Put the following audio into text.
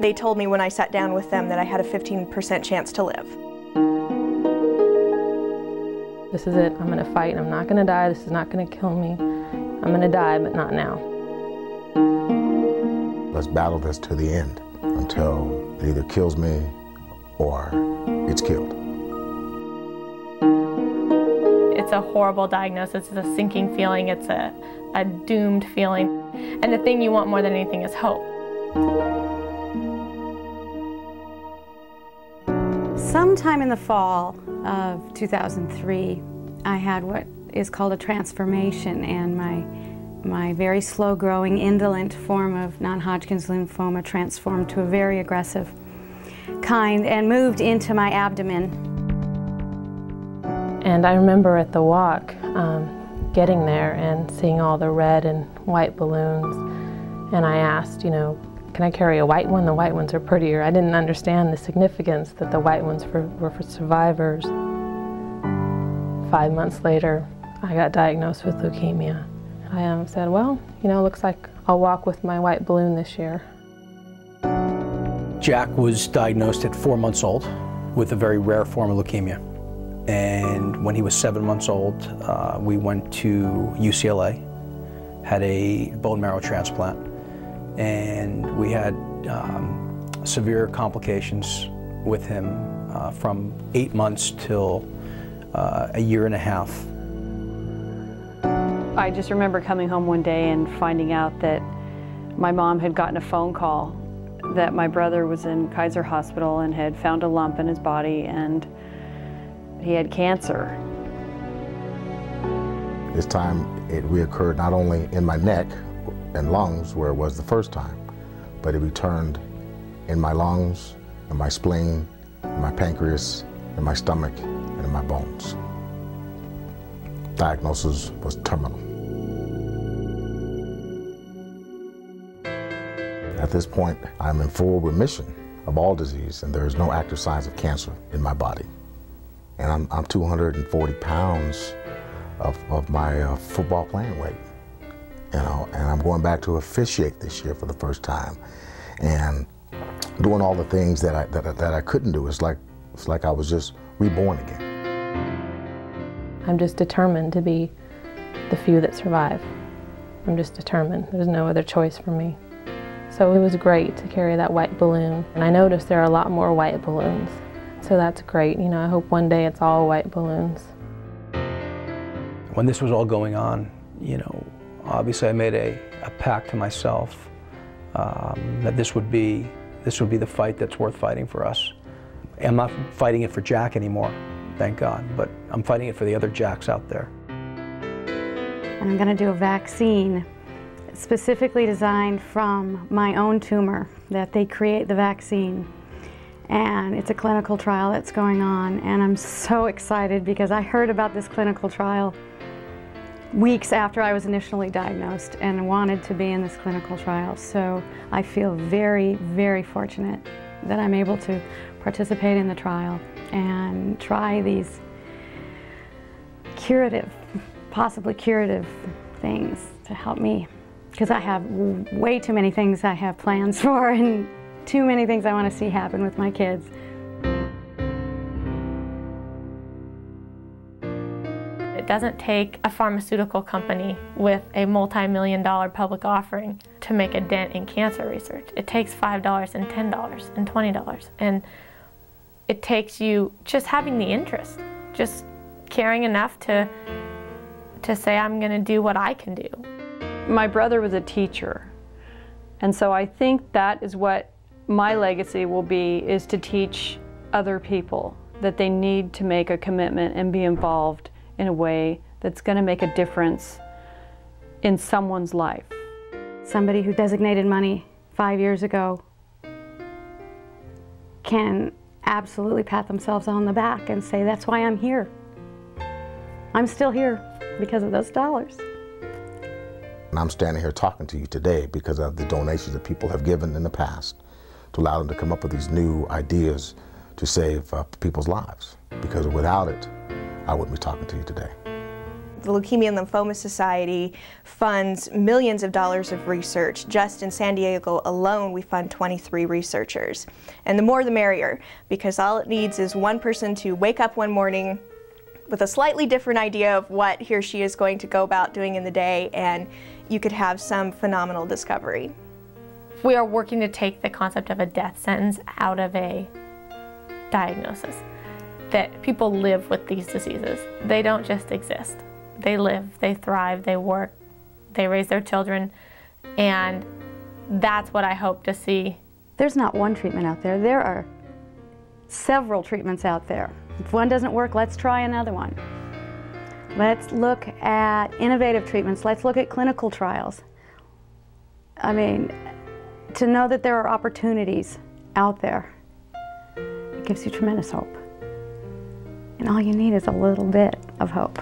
They told me when I sat down with them that I had a 15% chance to live. This is it. I'm going to fight. I'm not going to die. This is not going to kill me. I'm going to die, but not now. Let's battle this to the end until it either kills me or it's killed. It's a horrible diagnosis. It's a sinking feeling. It's a doomed feeling. And the thing you want more than anything is hope. Sometime in the fall of 2003, I had what is called a transformation, and my very slow-growing, indolent form of non-Hodgkin's lymphoma transformed to a very aggressive kind and moved into my abdomen. And I remember at the walk getting there and seeing all the red and white balloons, and I asked, can I carry a white one? The white ones are prettier. I didn't understand the significance that the white ones were for survivors. 5 months later, I got diagnosed with leukemia. I said, well, looks like I'll walk with my white balloon this year. Jack was diagnosed at 4 months old with a very rare form of leukemia. And when he was 7 months old, we went to UCLA, had a bone marrow transplant, and we had severe complications with him from 8 months till a year and a half. I just remember coming home one day and finding out that my mom had gotten a phone call that my brother was in Kaiser Hospital and had found a lump in his body and he had cancer. This time it reoccurred not only in my neck and lungs where it was the first time, but it returned in my lungs, in my spleen, in my pancreas, in my stomach, and in my bones. Diagnosis was terminal. At this point, I'm in full remission of all disease, and there is no active signs of cancer in my body. And I'm 240 pounds of my football playing weight, and I'm going back to officiate this year for the first time, and doing all the things that I couldn't do. It's like I was just reborn again. I'm just determined to be the few that survive. I'm just determined. There's no other choice for me. So it was great to carry that white balloon. And I noticed there are a lot more white balloons. So that's great. I hope one day it's all white balloons. When this was all going on, obviously I made a pact to myself that this would be the fight that's worth fighting for us. I'm not fighting it for Jack anymore, thank God, but I'm fighting it for the other Jacks out there. And I'm going to do a vaccine specifically designed from my own tumor, that they create the vaccine. And it's a clinical trial that's going on, and I'm so excited because I heard about this clinical trial weeks after I was initially diagnosed and wanted to be in this clinical trial. So I feel very, very fortunate that I'm able to participate in the trial and try these curative, possibly curative things to help me. Because I have way too many things I have plans for and too many things I want to see happen with my kids. It doesn't take a pharmaceutical company with a multi-million-dollar public offering to make a dent in cancer research. It takes $5 and $10 and $20. And it takes you just having the interest, just caring enough to say, I'm going to do what I can do. My brother was a teacher, and so I think that is what my legacy will be, is to teach other people that they need to make a commitment and be involved in a way that's going to make a difference in someone's life. Somebody who designated money 5 years ago can absolutely pat themselves on the back and say, that's why I'm here. I'm still here because of those dollars. And I'm standing here talking to you today because of the donations that people have given in the past to allow them to come up with these new ideas to save people's lives. Because without it, I wouldn't be talking to you today. The Leukemia and Lymphoma Society funds millions of dollars of research. Just in San Diego alone, we fund 23 researchers. And the more the merrier, because all it needs is one person to wake up one morning with a slightly different idea of what he or she is going to go about doing in the day, and you could have some phenomenal discovery. We are working to take the concept of a death sentence out of a diagnosis. That people live with these diseases. They don't just exist. They live, they thrive, they work, they raise their children, and that's what I hope to see. There's not one treatment out there. There are several treatments out there. If one doesn't work, let's try another one. Let's look at innovative treatments. Let's look at clinical trials. I mean, to know that there are opportunities out there, it gives you tremendous hope. And all you need is a little bit of hope.